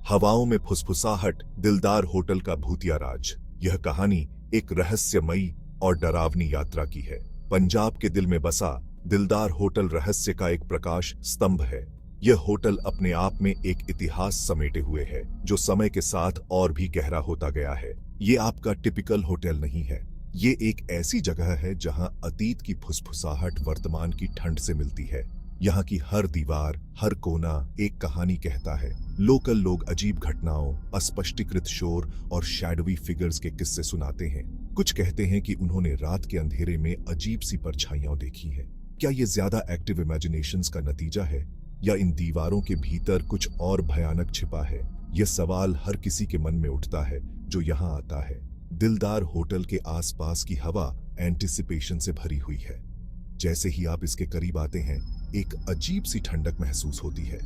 हवाओं में फुसफुसाहट, दिलदार होटल का भूतिया राज। यह कहानी एक रहस्यमयी और डरावनी यात्रा की है। पंजाब के दिल में बसा दिलदार होटल रहस्य का एक प्रकाश स्तंभ है। यह होटल अपने आप में एक इतिहास समेटे हुए है, जो समय के साथ और भी गहरा होता गया है। ये आपका टिपिकल होटल नहीं है। ये एक ऐसी जगह है जहां अतीत की फुसफुसाहट वर्तमान की ठंड से मिलती है। यहाँ की हर दीवार, हर कोना एक कहानी कहता है। लोकल लोग अजीब घटनाओं, अस्पष्टीकृत शोर और शैडोवी फिगर्स के किस्से सुनाते हैं। कुछ कहते हैं कि उन्होंने रात के अंधेरे में अजीब सी परछाइयां देखी हैं। क्या ये ज्यादा एक्टिव इमेजिनेशंस का नतीजा है, या इन दीवारों के भीतर कुछ और भयानक छिपा है? यह सवाल हर किसी के मन में उठता है जो यहाँ आता है। दिलदार होटल के आसपास की हवा एंटिसिपेशन से भरी हुई है। जैसे ही आप इसके करीब आते हैं, एक अजीब सी ठंडक महसूस होती है।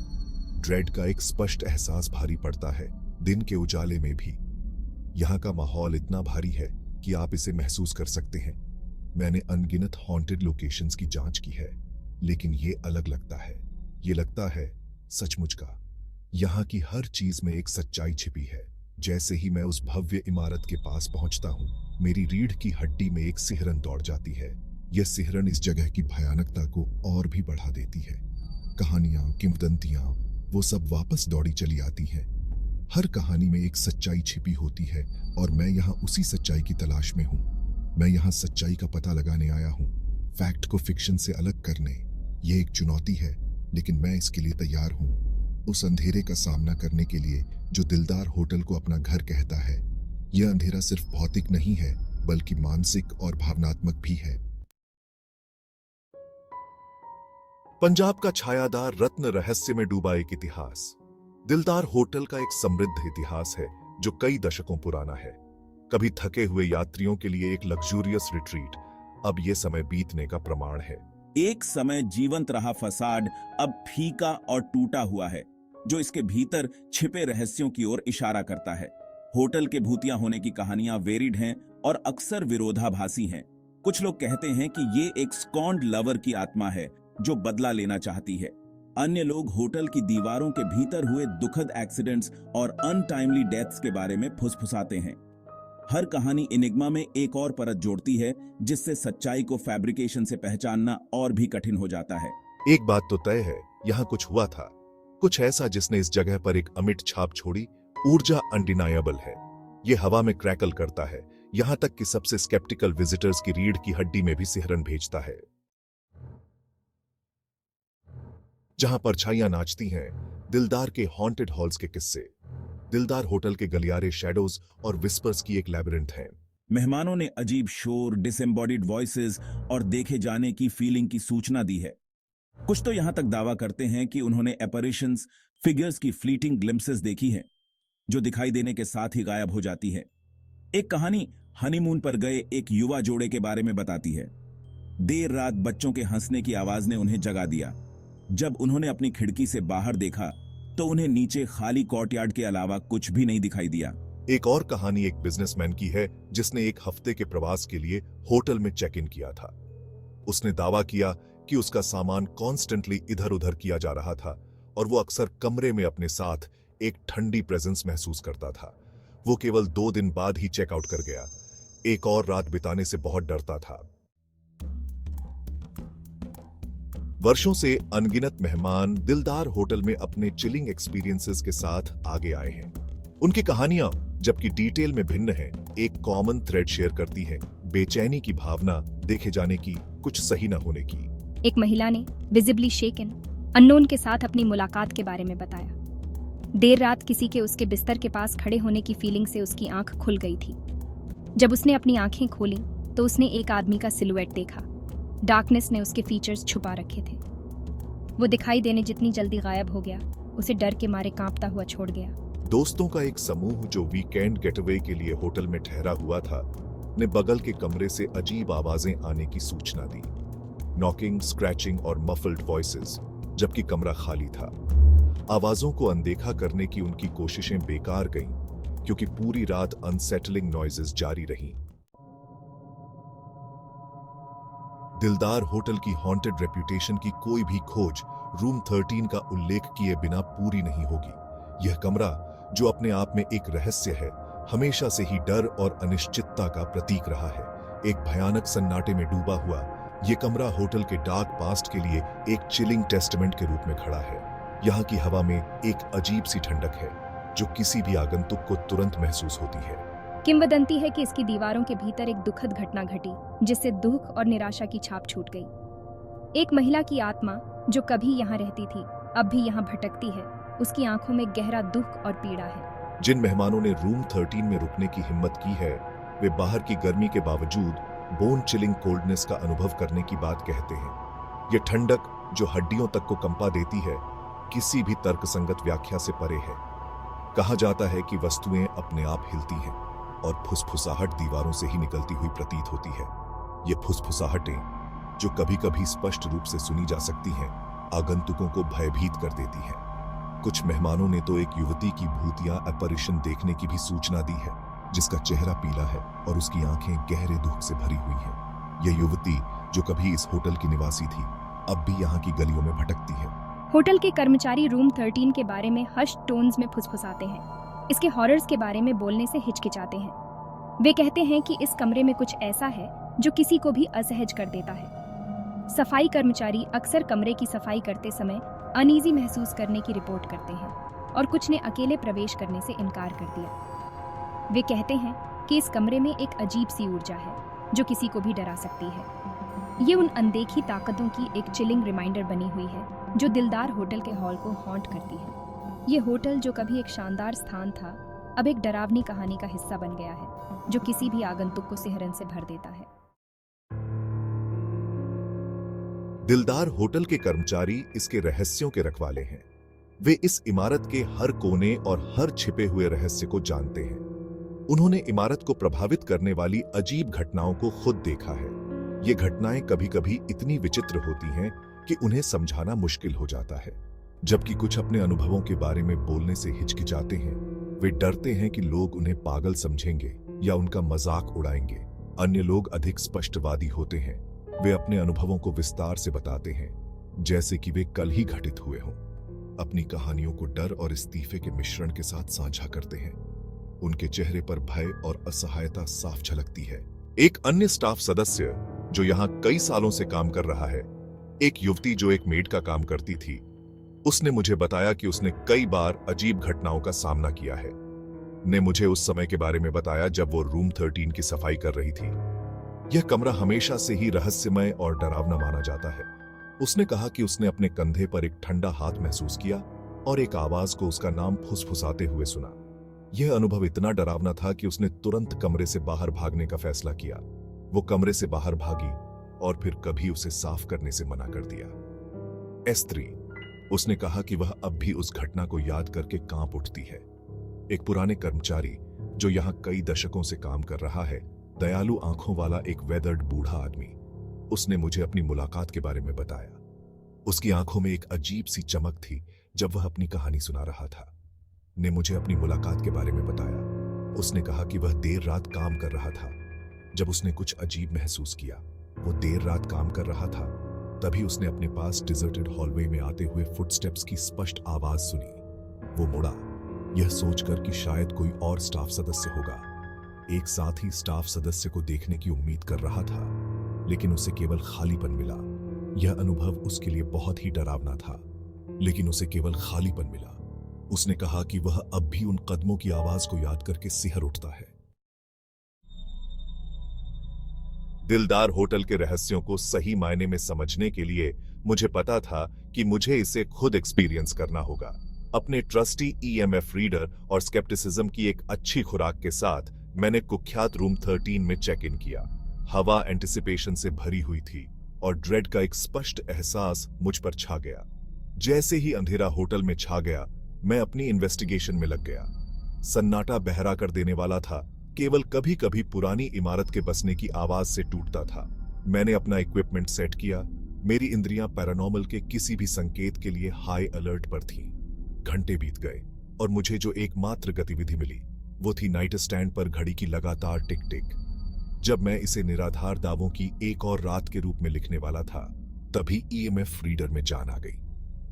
ड्रेड का एक स्पष्ट एहसास भारी पड़ता है, दिन के उजाले में भी। यहाँ का माहौल इतना भारी है कि आप इसे महसूस कर सकते हैं। मैंने अनगिनत हॉन्टेड लोकेशंस की जांच की है, लेकिन ये अलग लगता है। ये लगता है सचमुच का। यहाँ की हर चीज में एक सच्चाई छिपी है। जैसे ही मैं उस भव्य इमारत के पास पहुंचता हूँ, मेरी रीढ़ की हड्डी में एक सिहरन दौड़ जाती है। यह सिहरन इस जगह की भयानकता को और भी बढ़ा देती है। कहानियां, किंवदंतियां, वो सब वापस दौड़ी चली आती हैं। हर कहानी में एक सच्चाई छिपी होती है, और मैं यहाँ उसी सच्चाई की तलाश में हूँ। मैं यहाँ सच्चाई का पता लगाने आया हूँ, फैक्ट को फिक्शन से अलग करने। ये एक चुनौती है, लेकिन मैं इसके लिए तैयार हूँ। उस अंधेरे का सामना करने के लिए जो दिलदार होटल को अपना घर कहता है। यह अंधेरा सिर्फ भौतिक नहीं है, बल्कि मानसिक और भावनात्मक भी है। पंजाब का छायादार रत्न रहस्य में डूबा एक इतिहास। दिलदार होटल का एक समृद्ध इतिहास है जो कई दशकों पुराना है। कभी थके हुए यात्रियों के लिए एक लग्जूरियस रिट्रीट, अब यह समय बीतने का प्रमाण है। एक समय जीवंत रहा फसाड अब फीका और टूटा हुआ है, जो इसके भीतर छिपे रहस्यों की ओर इशारा करता है। होटल के भूतिया होने की कहानियां वेरिड हैं और अक्सर विरोधाभासी हैं। कुछ लोग कहते हैं कि ये एक स्कॉन्ड लवर की आत्मा है जो बदला लेना चाहती है। अन्य लोग होटल की दीवारों के भीतर हुए दुखद एक्सीडेंट्स और अनटाइमली डेथ्स के बारे में फुसफुसाते हैं। हर कहानी एनिग्मा में एक और परत जोड़ती है, जिससे सच्चाई को फैब्रिकेशन से पहचानना और भी कठिन हो जाता है। एक बात तो तय है, यहाँ कुछ हुआ था, कुछ ऐसा जिसने इस जगह पर एक अमिट छाप छोड़ी। ऊर्जा अनडिनायबल है। ये हवा में क्रैकल करता है, यहाँ तक कि सबसे स्केप्टिकल विजिटर्स की रीढ़ की हड्डी में भी सिहरन भेजता है। जहां परछाइयां नाचती हैं, दिलदार के हॉन्टेड हॉल्स के किस्से। दिलदार होटल के गलियारे शैडोज और विस्पर्स की एक लैबिरिंथ है। मेहमानों ने अजीब शोर, डिसएम्बॉडीड वॉइसेस और देखे जाने की फीलिंग की सूचना दी है। कुछ तो यहां तक दावा करते हैं कि उन्होंने एपरिशंस, फिगर्स की फ्लीटिंग ग्लिम्पसेस देखी है, जो दिखाई देने के साथ ही गायब हो जाती है। एक कहानी हनीमून पर गए एक युवा जोड़े के बारे में बताती है। देर रात बच्चों के हंसने की आवाज ने उन्हें जगा दिया। जब उन्होंने अपनी खिड़की से बाहर देखा तो उन्हें नीचे खाली कोर्टयार्ड के अलावा कुछ भी नहीं दिखाई दिया। एक और कहानी एक बिजनेसमैन की है जिसने एक हफ्ते के प्रवास के लिए होटल में चेक इन किया था। उसने दावा किया कि उसका सामान कॉन्स्टेंटली इधर उधर किया जा रहा था, और वो अक्सर कमरे में अपने साथ एक ठंडी प्रेजेंस महसूस करता था। वो केवल 2 दिन बाद ही चेकआउट कर गया। एक और रात बिताने से बहुत डरता था। वर्षों से अनगिनत मेहमान दिलदार होटल में अपने चिलिंग एक्सपीरियंसेस के साथ आगे आए हैं। उनकी कहानियां, जबकि डिटेल में भिन्न हैं, एक कॉमन थ्रेड शेयर करती हैं। बेचैनी की भावना, देखे जाने की, कुछ सही न होने की। एक महिला ने विजिबली शेकन अननोन के साथ अपनी मुलाकात के बारे में बताया। देर रात किसी के उसके बिस्तर के पास खड़े होने की फीलिंग से उसकी आंख खुल गई थी। जब उसने अपनी आंखें खोली तो उसने एक आदमी का सिलुएट देखा। डार्कनेस ने उसके फीचर्स छुपा रखे थे। वो दिखाई देने जितनी जल्दी गायब हो गया, उसे डर के मारे कांपता हुआ छोड़ गया। दोस्तों का एक समूह जो वीकेंड गेटअवे के लिए होटल में ठहरा हुआ था, ने बगल के कमरे से अजीब आवाजें आने की सूचना दी। नॉकिंग, स्क्रैचिंग और मफल्ड वॉइसेस, जबकि कमरा खाली था। आवाजों को अनदेखा करने की उनकी कोशिशें बेकार गईं, क्योंकि पूरी रात अनसेटलिंग नॉइजेस जारी रहीं। दिलदार होटल की हॉन्टेड रेप्यूटेशन की कोई भी खोज रूम 13 का उल्लेख किए बिना पूरी नहीं होगी। यह कमरा, जो अपने आप में एक रहस्य है, हमेशा से ही डर और अनिश्चितता का प्रतीक रहा है। एक भयानक सन्नाटे में डूबा हुआ ये कमरा होटल के डार्क पास्ट के लिए एक चिलिंग टेस्टमेंट के रूप में खड़ा है। यहाँ की हवा में एक अजीब सी ठंडक है जो किसी भी आगंतुक को तुरंत महसूस होती है। किंवदंती है कि इसकी दीवारों के भीतर एक दुखद घटना घटी जिससे दुख और निराशा की छाप छूट गई। एक महिला की आत्मा जो कभी यहाँ रहती थी अब भी यहाँ भटकती है। उसकी आंखों में गहरा दुख और पीड़ा है। जिन मेहमानों ने रूम 13 में रुकने की हिम्मत की है वे बाहर की गर्मी के बावजूद बोन चिलिंग कोल्डनेस का अनुभव करने की बात कहते हैं। ये ठंडक जो हड्डियों तक को कंपा देती है किसी भी तर्कसंगत व्याख्या से परे है। कहा जाता है कि वस्तुएं अपने आप हिलती हैं और फुसफुसाहट दीवारों से ही निकलती हुई प्रतीत होती है। ये फुसफुसाहटें जो कभी-कभी स्पष्ट रूप से सुनी जा सकती हैं, आगंतुकों को भयभीत कर देती हैं। कुछ मेहमानों ने तो एक युवती की भूतिया अपरिशन देखने की भी सूचना दी है, जिसका चेहरा पीला है और उसकी आंखें गहरे दुख से भरी हुई हैं। यह युवती जो कभी इस होटल की निवासी थी, अब भी यहाँ की गलियों में भटकती है। होटल के कर्मचारी रूम 13 के बारे में हश टोन्स में फुसफुसाते हैं। इसके हॉरर्स के बारे में बोलने से हिचकिचाते हैं। वे कहते हैं कि इस कमरे में कुछ ऐसा है जो किसी को भी असहज कर देता है। सफाई कर्मचारी अक्सर कमरे की सफाई करते समय अनईजी महसूस करने की रिपोर्ट करते हैं और कुछ ने अकेले प्रवेश करने से इनकार कर दिया। वे कहते हैं कि इस कमरे में एक अजीब सी ऊर्जा है जो किसी को भी डरा सकती है। ये उन अनदेखी ताकतों की एक चिलिंग रिमाइंडर बनी हुई है जो दिलदार होटल के हॉल को हॉन्ट करती है। ये होटल जो कभी एक शानदार स्थान था अब एक डरावनी कहानी का हिस्सा बन गया है जो किसी भी आगंतुक को सिहरन से भर देता है। दिलदार होटल के कर्मचारी इसके रहस्यों के रखवाले हैं। वे इस इमारत के हर कोने और हर छिपे हुए रहस्य को जानते हैं। उन्होंने इमारत को प्रभावित करने वाली अजीब घटनाओं को खुद देखा है। ये घटनाएं कभी-कभी इतनी विचित्र होती हैं कि उन्हें समझाना मुश्किल हो जाता है। जबकि कुछ अपने अनुभवों के बारे में बोलने से हिचकिचाते हैं। वे डरते हैं कि लोग उन्हें पागल समझेंगे या उनका मजाक उड़ाएंगे। अन्य लोग अधिक स्पष्टवादी होते हैं। वे अपने अनुभवों को विस्तार से बताते हैं जैसे कि वे कल ही घटित हुए हों। अपनी कहानियों को डर और इस्तीफे के मिश्रण के साथ साझा करते हैं। उनके चेहरे पर भय और असहायता साफ झलकती है। एक अन्य स्टाफ सदस्य जो यहाँ कई सालों से काम कर रहा है, एक युवती जो एक मेड का काम करती थी, उसने मुझे बताया कि उसने कई बार अजीब घटनाओं का सामना किया है। ने मुझे उस समय के बारे में बताया जब वो रूम 13 की सफाई कर रही थी। यह कमरा हमेशा से ही रहस्यमय और डरावना माना जाता है। उसने कहा कि उसने अपने कंधे पर एक ठंडा हाथ महसूस किया और एक आवाज को उसका नाम फुसफुसाते हुए सुना। यह अनुभव इतना डरावना था कि उसने तुरंत कमरे से बाहर भागने का फैसला किया। वो कमरे से बाहर भागी और फिर कभी उसे साफ करने से मना कर दिया। एस्त्री, उसने कहा कि वह अब भी उस घटना को याद करके कांप उठती है। एक पुराने कर्मचारी जो यहाँ कई दशकों से काम कर रहा है, दयालु आंखों वाला एक वेदर्ड बूढ़ा आदमी, उसने मुझे अपनी मुलाकात के बारे में बताया। उसकी आंखों में एक अजीब सी चमक थी जब वह अपनी कहानी सुना रहा था। ने मुझे अपनी मुलाकात के बारे में बताया। उसने कहा कि वह देर रात काम कर रहा था जब उसने कुछ अजीब महसूस किया। वो देर रात काम कर रहा था तभी उसने अपने पास डिजर्टेड हॉलवे में आते हुए फुटस्टेप्स की स्पष्ट आवाज सुनी। वो मुड़ा, यह सोचकर कि शायद कोई और स्टाफ सदस्य होगा। एक साथ ही स्टाफ सदस्य को देखने की उम्मीद कर रहा था, लेकिन उसे केवल खालीपन मिला। यह अनुभव उसके लिए बहुत ही डरावना था, लेकिन उसे केवल खालीपन मिला। उसने कहा कि वह अब भी उन कदमों की आवाज को याद करके सिहर उठता है। दिलदार होटल के रहस्यों को सही मायने में समझने के लिए मुझे पता था कि मुझे इसे खुद एक्सपीरियंस करना होगा। अपने ट्रस्टी ईएमएफ रीडर और स्केप्टिसिज्म की एक अच्छी खुराक के साथ मैंने कुख्यात रूम 13 में चेक इन किया। हवा एंटिसिपेशन से भरी हुई थी और ड्रेड का एक स्पष्ट एहसास मुझ पर छा गया। जैसे ही अंधेरा होटल में छा गया, मैं अपनी इन्वेस्टिगेशन में लग गया। सन्नाटा बहरा कर देने वाला था, केवल कभी कभी पुरानी इमारत के बसने की आवाज से टूटता था। मैंने अपना इक्विपमेंट सेट किया। मेरी इंद्रियां पैरानॉर्मल के किसी भी संकेत के लिए हाई अलर्ट पर थीं। घंटे बीत गए और मुझे जो एकमात्र गतिविधि मिली वो थी नाइट स्टैंड पर घड़ी की लगातार टिक टिक। जब मैं इसे निराधार दावों की एक और रात के रूप में लिखने वाला था, तभी ईएमएफ रीडर में जान आ गई।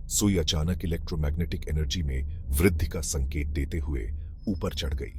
सुई अचानक इलेक्ट्रोमैग्नेटिक एनर्जी में वृद्धि का संकेत देते हुए ऊपर चढ़ गई।